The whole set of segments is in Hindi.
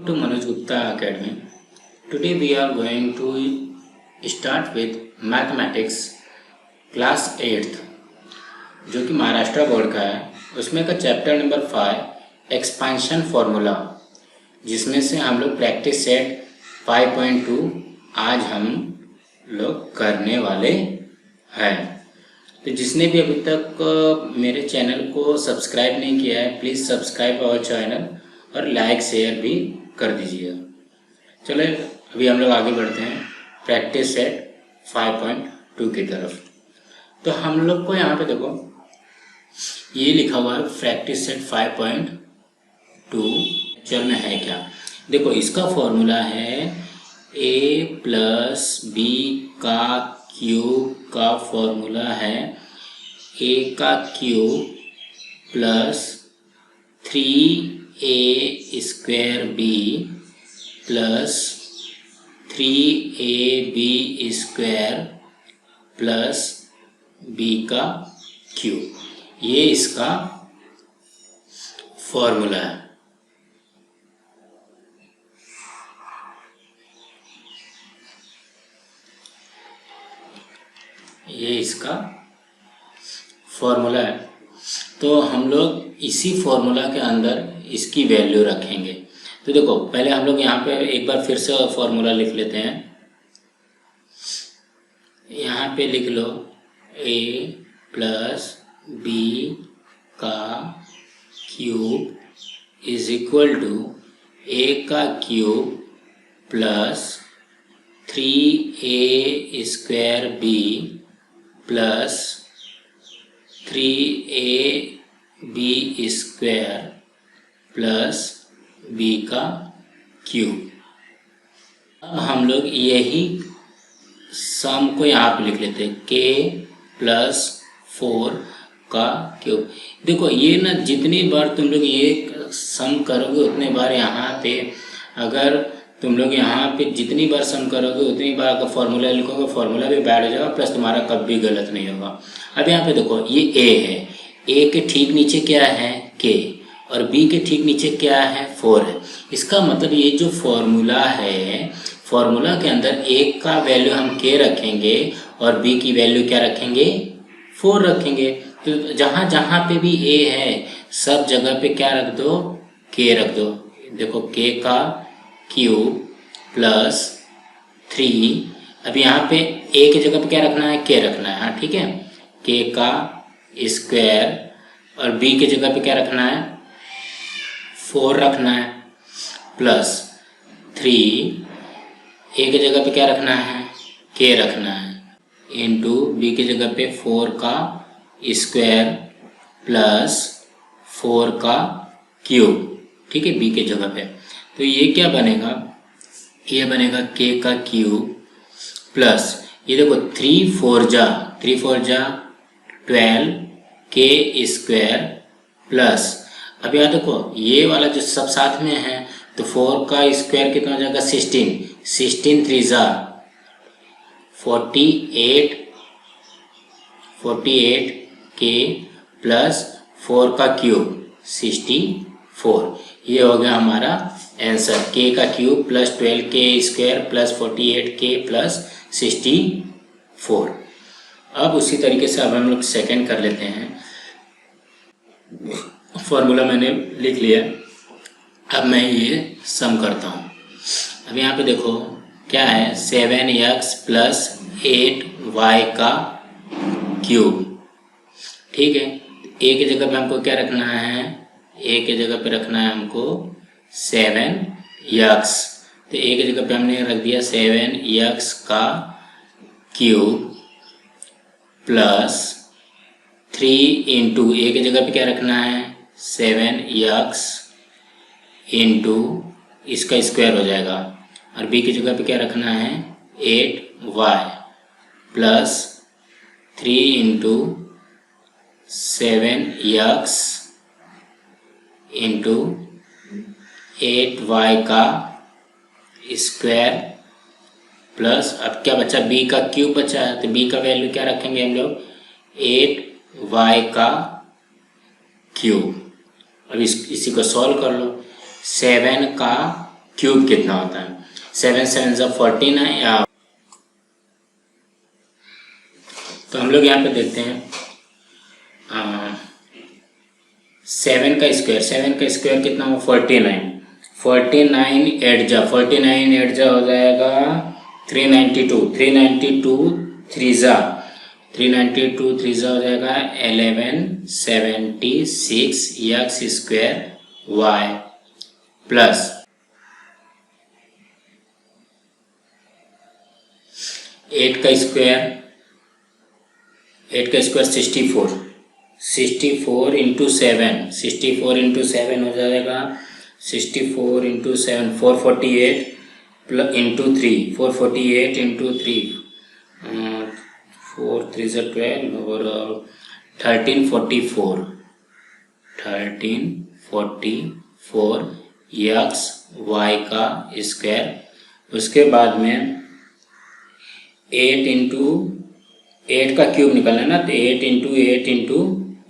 To Manoj Gupta Academy. Today we are going to start with mathematics class 8th जो कि महाराष्ट्र बोर्ड का है। उसमें का चैप्टर नंबर 5 एक्सपेंशन फार्मूला, जिसमें से हम लोग प्रैक्टिस सेट 5.2 आज हम लोग करने वाले हैं। तो जिसने भी अभी तक मेरे चैनल को सब्सक्राइब नहीं किया है, प्लीज़ सब्सक्राइब आवर चैनल और लाइक शेयर भी कर दीजिए। चलो अभी हम लोग आगे बढ़ते हैं प्रैक्टिस सेट 5.2 की तरफ। तो हम लोग को यहाँ पे देखो ये लिखा हुआ है प्रैक्टिस सेट 5.2 एक्चुअल में है क्या। देखो इसका फॉर्मूला है a प्लस बी का क्यूब का फॉर्मूला है a का cube plus 3a square b plus 3ab square plus b का क्यूब, ये इसका फॉर्मूला है। ये इसका फॉर्मूला है। तो हम लोग इसी फॉर्मूला के अंदर इसकी वैल्यू रखेंगे। तो देखो पहले हम लोग यहाँ पे एक बार फिर से फॉर्मूला लिख लेते हैं। यहाँ पे लिख लो a प्लस बी का cube is equal to a का cube plus 3a square b plus 3ab square plus b का क्यूब। अब हम लोग यही सम को यहाँ पे लिख लेते हैं k प्लस 4 का क्यूब। देखो ये ना जितनी बार तुम लोग ये सम करोगे उतने बार यहाँ पे, अगर तुम लोग यहाँ पे जितनी बार सम करोगे उतनी बार अगर फॉर्मूला लिखोगे फॉर्मूला भी बैठ जाएगा, प्लस तुम्हारा कभी गलत नहीं होगा। अब यहाँ पे देखो ये a है, a के ठीक नीचे क्या है k और b के ठीक नीचे क्या है 4 है। इसका मतलब ये जो फॉर्मूला है, फॉर्मूला के अंदर a का वैल्यू हम k रखेंगे और b की वैल्यू क्या रखेंगे 4 रखेंगे। तो जहाँ जहाँ पे भी a है सब जगह पे क्या रख दो k रख दो। देखो k का क्यूब प्लस 3, अब यहाँ पे a की जगह पे क्या रखना है k रखना है। हाँ ठीक है, k का स्क्वायर और b की जगह पे क्या रखना है 4 रखना है प्लस 3, a की जगह पे क्या रखना है k रखना है इंटू b की जगह पे 4 का स्क्वायर प्लस 4 का क्यूब। ठीक है, b की जगह पे। तो ये क्या बनेगा, ये बनेगा k का क्यूब प्लस ये देखो 3 4 जा 12 k स्क्वायर प्लस, अब यहाँ देखो ये वाला जो सब साथ में है तो 4 का स्क्वायर कितना हो जाएगा 16 3 जा 48 k प्लस 4 का क्यूब 64। ये हो गया हमारा आंसर, k का cube plus 12k square plus 48k plus 64। अब उसी तरीके से अब हम लोग सेकेंड कर लेते हैं। फॉर्मूला मैंने लिख लिया, अब मैं ये सम करता हूँ। अब यहाँ पे देखो क्या है 7x प्लस 8y का क्यूब। ठीक है, a की जगह पे हमको क्या रखना है, a की जगह पे रखना है हमको 7x। तो a की जगह पे हमने रख दिया 7x का क्यूब प्लस 3 इंटू a की जगह पे क्या रखना है 7x इंटू इसका स्क्वायर हो जाएगा और b की जगह पे क्या रखना है 8y plus 3 into 7x into 8y का स्क्वायर प्लस, अब क्या बचा b का क्यूब बचा है तो b का वैल्यू क्या रखेंगे हम लोग 8y का क्यूब। अब इसी को सॉल्व कर लो। 7 का क्यूब कितना होता है। 7 7 ज़ा 14 तो हम लोग यहाँ पे देखते हैं 7 का स्क्वायर कितना हो 49। 49 8 जा हो जाएगा 392। 392 3 जा हो जाएगा 1176 एक्स स्क्वायर वाई प्लस 8 का स्क्वायर 64। 64 इंटू 7 हो जाएगा 64 इंटू 7 448 प्लस इंटू 3 448 इंटू 3 4 3 ज़ा 12 और 1344 एक्स वाई का स्क्वायर। उसके बाद में 8 का क्यूब निकालना ना, तो 8 इंटू 8 इंटू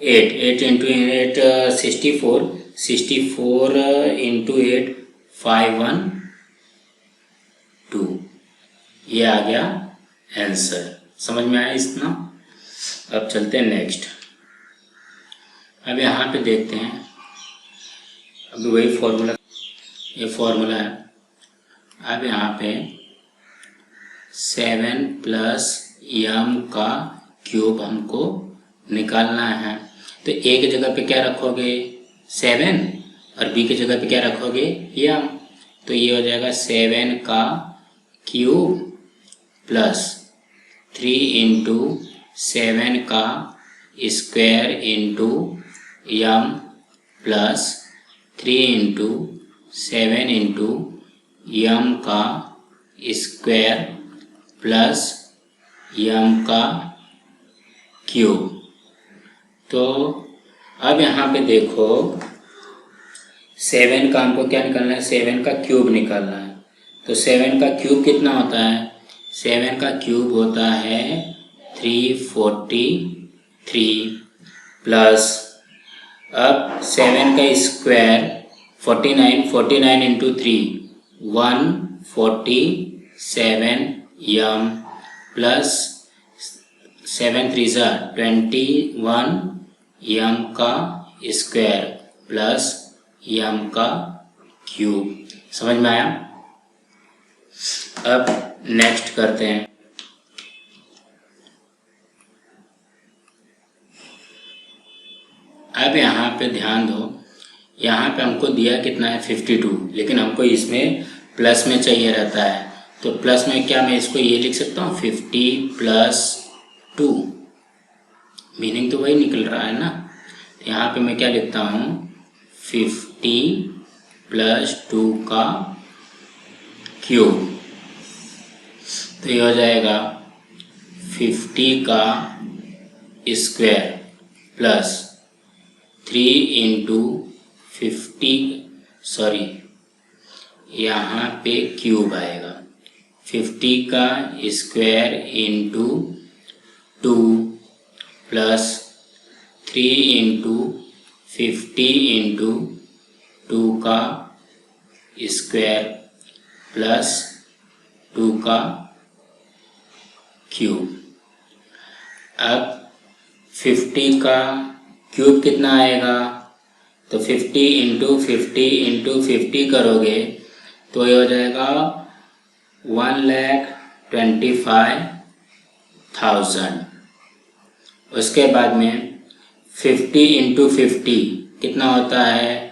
8 64 इंटू 8 512 ये आ गया आंसर। समझ में आया इतना। अब चलते हैं नेक्स्ट। अब यहाँ पे देखते हैं, अभी वही फॉर्मूला, ये फॉर्मूला है। अब यहाँ पे 7 प्लस m का क्यूब हमको निकालना है। तो a की जगह पे क्या रखोगे 7 और b की जगह पे क्या रखोगे m। तो ये हो जाएगा 7 का क्यूब प्लस 3 इंटू 7 का square into m plus 3 into 7 into m का स्क्वायर प्लस m का क्यूब। तो अब यहाँ पे देखो 7 का हमको क्या निकालना है, 7 का क्यूब निकालना है। तो 7 का क्यूब कितना होता है, 7 का क्यूब होता है 343 प्लस अब 7 का स्क्वायर 49 इंटू 3 147 m प्लस 7 3 ज़ा 21 m का स्क्वायर प्लस m का क्यूब। समझ में आया। अब नेक्स्ट करते हैं। अब यहाँ पे ध्यान दो, यहाँ पे हमको दिया कितना है 52, लेकिन हमको इसमें प्लस में चाहिए रहता है। तो प्लस में क्या मैं इसको ये लिख सकता हूँ 50 प्लस 2, मीनिंग तो वही निकल रहा है ना। यहाँ पे मैं क्या लिखता हूँ 50 प्लस 2 का क्यूब। तो ये हो जाएगा 50 का स्क्वायर प्लस 3 इंटू 50 सॉरी यहाँ पे क्यूब आएगा 50 का square into 2 plus 3 into 50 into 2 का स्क्वायर प्लस 2 का क्यूब। अब 50 का क्यूब कितना आएगा, तो 50 इंटू 50 करोगे तो ये हो जाएगा 1,25,000। उसके बाद में 50 इंटू 50 कितना होता है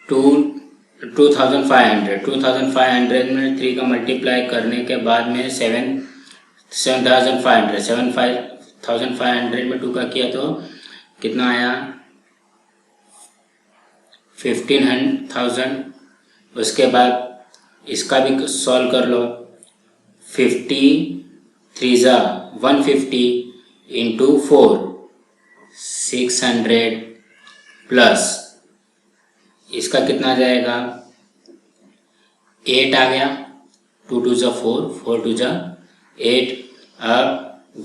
2,500 में 3 का मल्टीप्लाई करने के बाद में 7,500 में 2 का किया तो कितना आया 15,000। उसके बाद इसका भी सॉल्व कर लो 50 3 ज़ा 150 इंटू 4 600 प्लस इसका कितना आ जाएगा 8 आ गया 2 2 ज़ा 4 4 2 ज़ा 8। अब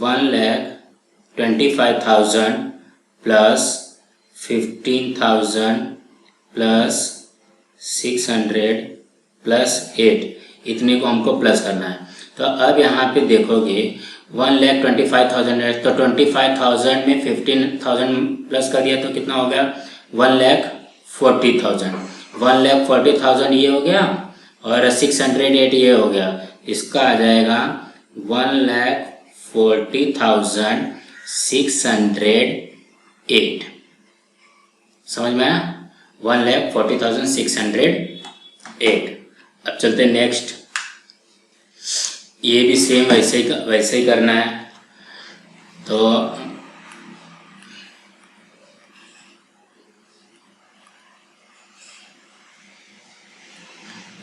1,25,000 प्लस 15,000 प्लस 600 +8 इतने को हमको प्लस करना है। तो अब यहाँ पे देखोगे 1,25,000 है, तो 25,000 में 15,000 प्लस कर दिया तो कितना हो गया 1,40,000। 1,40,000 ये हो गया और 608 ये हो गया। इसका आ जाएगा 1,40,608। समझ में आया? 1,40,608। अब चलते नेक्स्ट। ये भी सेम वैसे ही करना है। तो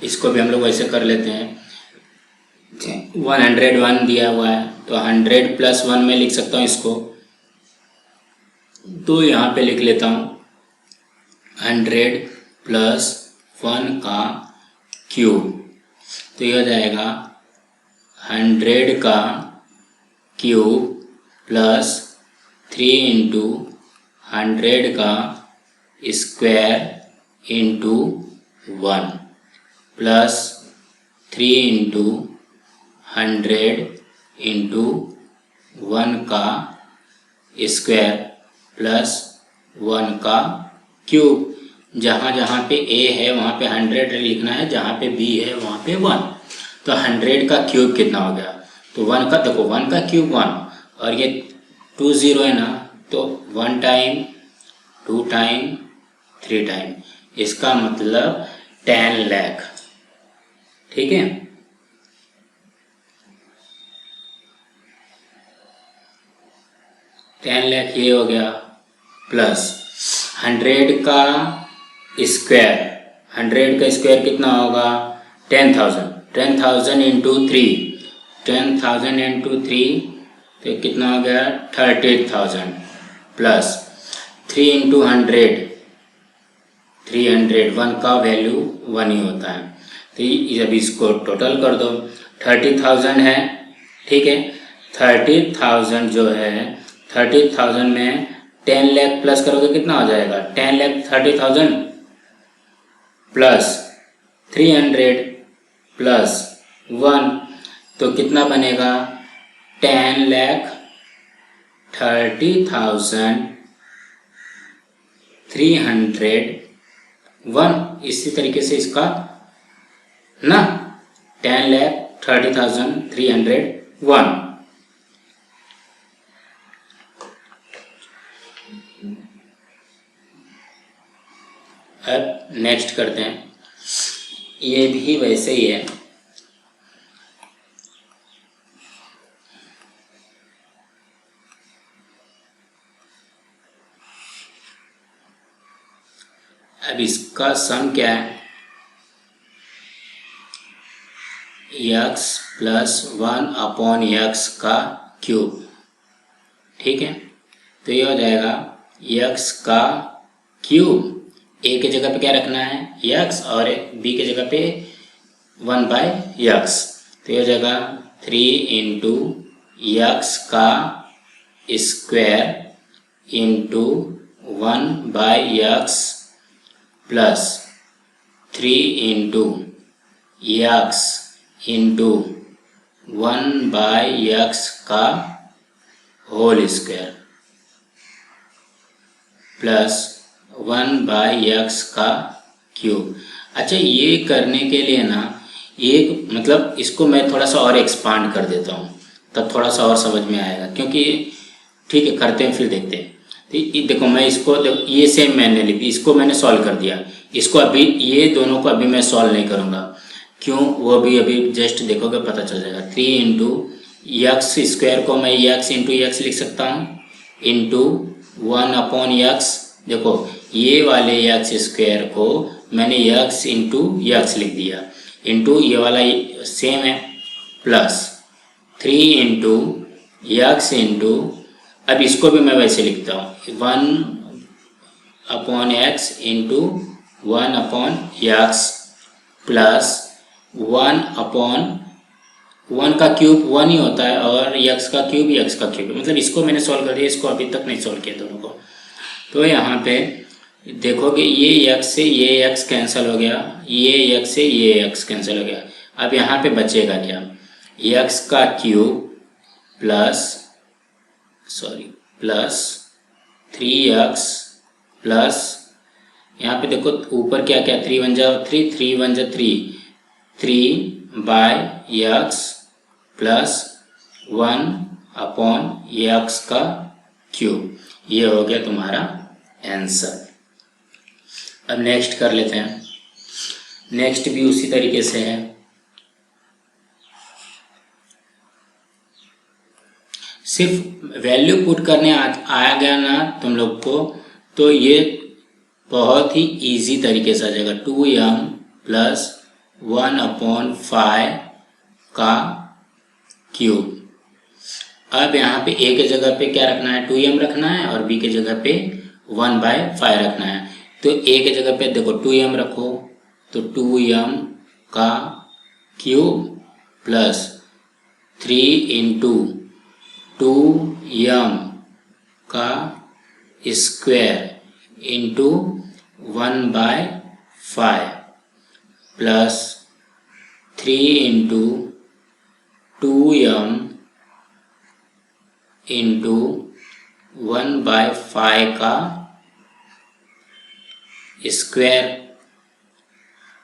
इसको भी हम लोग वैसे कर लेते हैं। 101 दिया हुआ है तो 100 + 1 में लिख सकता हूँ इसको। तो यहाँ पे लिख लेता हूँ 100 + 1 का क्यूब। तो ये हो जाएगा 100 का क्यूब प्लस 3 × 100 का स्क्वायर इंटू 1 प्लस 3 × 100 इंटू 1 का स्क्वायर प्लस 1 का क्यूब। जहाँ जहाँ पे a है वहाँ पे 100 लिखना है, जहाँ पे b है वहाँ पे 1। तो 100 का क्यूब कितना हो गया? तो 1 का देखो 1 का क्यूब 1 और ये 2 0 है ना, तो 1 टाइम 2 टाइम 3 टाइम, इसका मतलब 10 लाख। ठीक है, ये हो गया प्लस 100 का स्क्वायर। 100 का स्क्वायर कितना होगा 10,000। 10,000 इंटू 3, 10,000 इंटू 3 तो कितना हो गया 30,000 प्लस 3 इंटू 100 300। 1 का वैल्यू 1 ही होता है। तो जब इसको टोटल कर दो 30,000 है। ठीक है, 30,000 जो है 30,000 में 10 लाख प्लस करोगे कितना हो जाएगा 10 लाख 30,000 प्लस 300 प्लस 1 तो कितना बनेगा 10 लाख 30,301। इसी तरीके से इसका ना 10,30,301। अब नेक्स्ट करते हैं। ये भी वैसे ही है। अब इसका सम क्या है x + 1/x का क्यूब। ठीक है, तो ये हो जाएगा x का क्यूब। a के जगह पे क्या रखना है x और b के जगह पे 1/x। तो ये हो जाएगा 3 × x का square into 1/x plus 3 × x into 1/x का होल स्क्वायर प्लस 1/x का क्यूब। अच्छा, ये करने के लिए ना एक मतलब इसको मैं थोड़ा सा और एक्सपांड कर देता हूँ, तब थोड़ा सा और समझ में आएगा। क्योंकि ठीक है, करते हैं फिर देखते हैं। तो देखो मैं इसको ये सेम मैंने लिखी, इसको मैंने सॉल्व कर दिया। इसको अभी ये दोनों को अभी मैं सॉल्व नहीं करूँगा, क्यों वो भी अभी जस्ट देखोगे पता चल जाएगा। 3 × x² को मैं x × x लिख सकता हूँ इंटू 1/x। देखो ये वाले x² को मैंने x × x लिख दिया इंटू ये वाला सेम है प्लस 3 × x इंटू, अब इसको भी मैं वैसे लिखता हूँ 1/x इंटू 1/x प्लस 1/1 का क्यूब 1 ही होता है और x का क्यूब x का क्यूब। मतलब इसको मैंने सॉल्व कर दिया, इसको अभी तक नहीं सॉल्व किया दोनों को। तो यहाँ पे देखोगे ये x से ये x कैंसिल हो गया, ये x से ये x कैंसिल हो गया। अब यहाँ पे बचेगा क्या, x का क्यूब प्लस 3x प्लस, यहाँ पे देखो ऊपर क्या क्या, 3 वन जा 3, 3 वन जा 3, 3/x प्लस 1/x का क्यूब। ये हो गया तुम्हारा आंसर। अब नेक्स्ट कर लेते हैं। नेक्स्ट भी उसी तरीके से है। सिर्फ वैल्यू पुट करने आ गया ना तुम लोग को, तो ये बहुत ही इजी तरीके से आ जाएगा। 2m प्लस 1/5 का क्यूब। अब यहाँ पे a के जगह पे क्या रखना है, 2m रखना है, और b के जगह पे 1/5 रखना है। तो a के जगह पे देखो 2m रखो, तो 2m का क्यूब प्लस 3 इंटू 2m का square into 1/5 plus 3 into 2m into 1/5 का स्क्वायर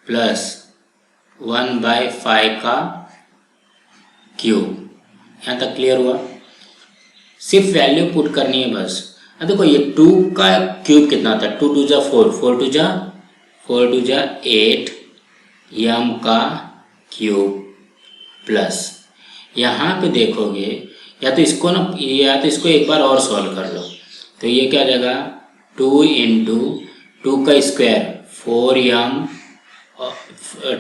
प्लस 1/5 का क्यूब। यहाँ तक क्लियर हुआ। सिर्फ वैल्यू पुट करनी है बस। अब देखो ये 2 का क्यूब कितना था, 2 2 जा 4, 4 2 जा 8 m का क्यूब प्लस, यहाँ पे देखोगे या तो इसको एक बार और सॉल्व कर लो, तो ये क्या हो जाएगा, 2 इंटू 2 का स्क्वायर 4m,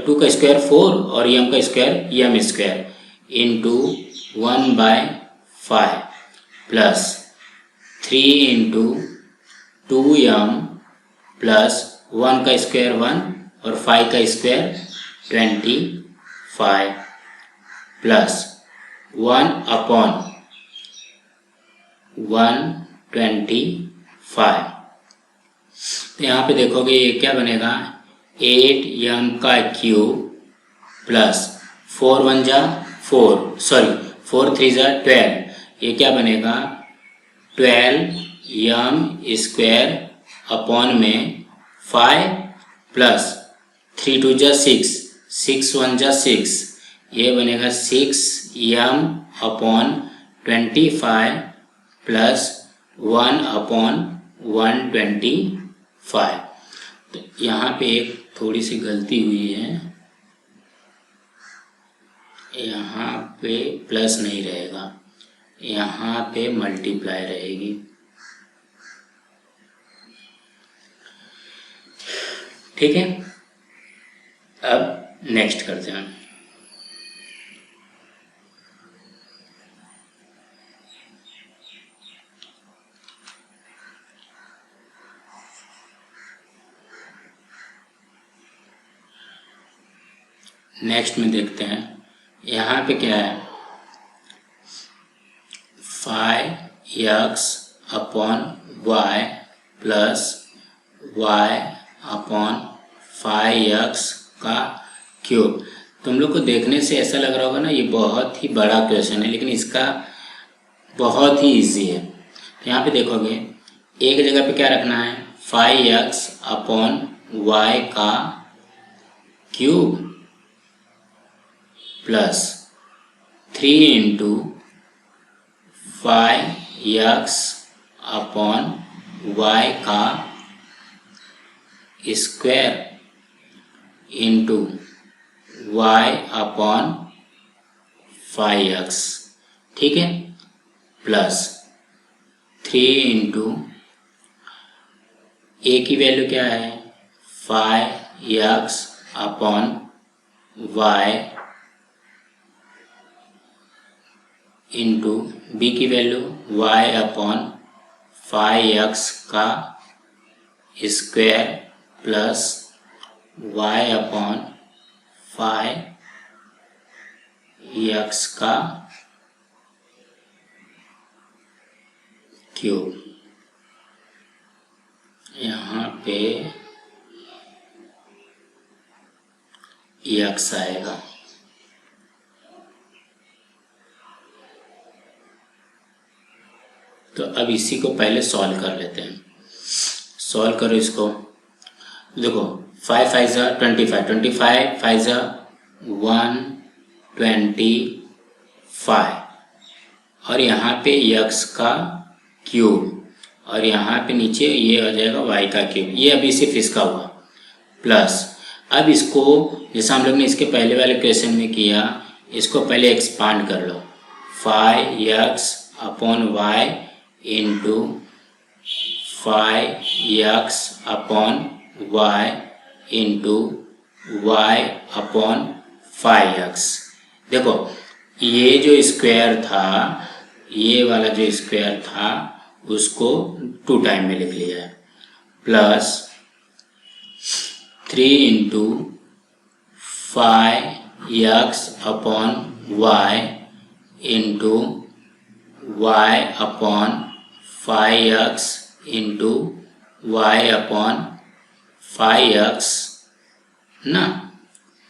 2 का स्क्वायर 4 और m का square m square into 1/5 plus 3 into 2m plus 1 का स्क्वायर 1 और 5 का स्क्वायर 25 प्लस 1/125। तो यहाँ पे देखोगे ये क्या बनेगा, 8m का क्यूब प्लस 4 1 जा 4, 4 3 जा 12, ये क्या बनेगा 12m स्क्वायर अपॉन में 5 प्लस 3 2 जा 6, 6 1 जा 6, ये बनेगा 6m अपॉन 25 प्लस 1/125। तो यहाँ पे एक थोड़ी सी गलती हुई है, यहाँ पे प्लस नहीं रहेगा, यहाँ पे मल्टीप्लाई रहेगी। ठीक है, अब नेक्स्ट करते हैं। नेक्स्ट में देखते हैं, यहाँ पे क्या है, 5x upon y plus y upon 5x का क्यूब। तुम लोग को देखने से ऐसा लग रहा होगा ना ये बहुत ही बड़ा क्वेश्चन है, लेकिन इसका बहुत ही इजी है। यहाँ पे देखोगे एक जगह पे क्या रखना है, 5x अपॉन y का cube plus 3 into 5x upon y का square into y upon 5x। ठीक है, प्लस 3 इंटू a की वैल्यू क्या है, 5x upon y into b की वैल्यू y अपॉन 5x का square plus y upon 5x का क्यूब। यहाँ पे x आएगा। तो अब इसी को पहले सॉल्व कर लेते हैं। सॉल्व करो इसको। देखो 5 5 ज़ा 25, 25 5 ज़ा 125 और यहाँ पे x का क्यूब और यहाँ पे नीचे ये आ जाएगा y का क्यूब। ये अभी सिर्फ इसका हुआ प्लस। अब इसको जैसा हम लोग ने इसके पहले वाले क्वेश्चन में किया, इसको पहले एक्सपांड कर लो। 5x upon y into 5x upon y into y upon 5x। देखो ये जो स्क्वायर था, ये वाला जो स्क्वायर था उसको 2 टाइम में लिख लिया है। Plus 3 into 5x upon y into y upon 5x into y upon 5x ना,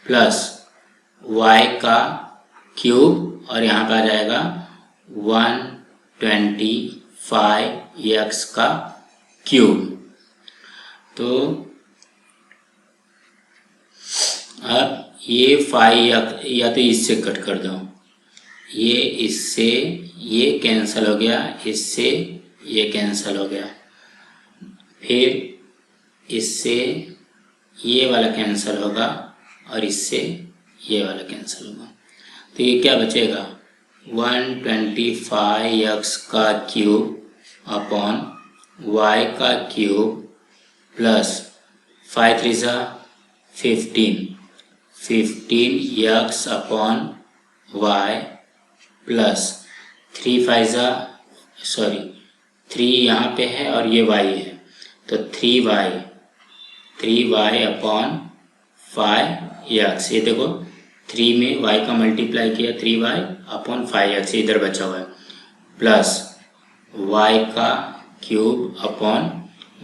प्लस y का क्यूब और यहाँ पर आ जाएगा 125x का क्यूब। तो अब ये 5x या तो इससे कट कर दो, ये इससे ये कैंसिल हो गया, इससे ये कैंसिल हो गया, फिर इससे ये वाला कैंसिल होगा और इससे ये वाला कैंसिल होगा। तो ये क्या बचेगा 125x का क्यूब अपॉन y का क्यूब प्लस 5 3 ज़ा 15, 15x अपॉन y प्लस 3 5 ज़ा 3 यहाँ पे है और ये y है तो 3y अपॉन 5x। ये देखो 3 में y का मल्टीप्लाई किया 3y अपॉन 5x इधर बचा हुआ है, प्लस y का क्यूब अपॉन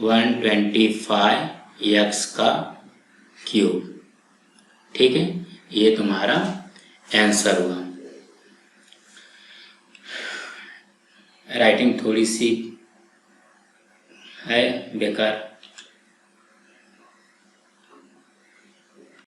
125x का क्यूब। ठीक है, ये तुम्हारा आंसर हुआ। राइटिंग थोड़ी सी है बेकार।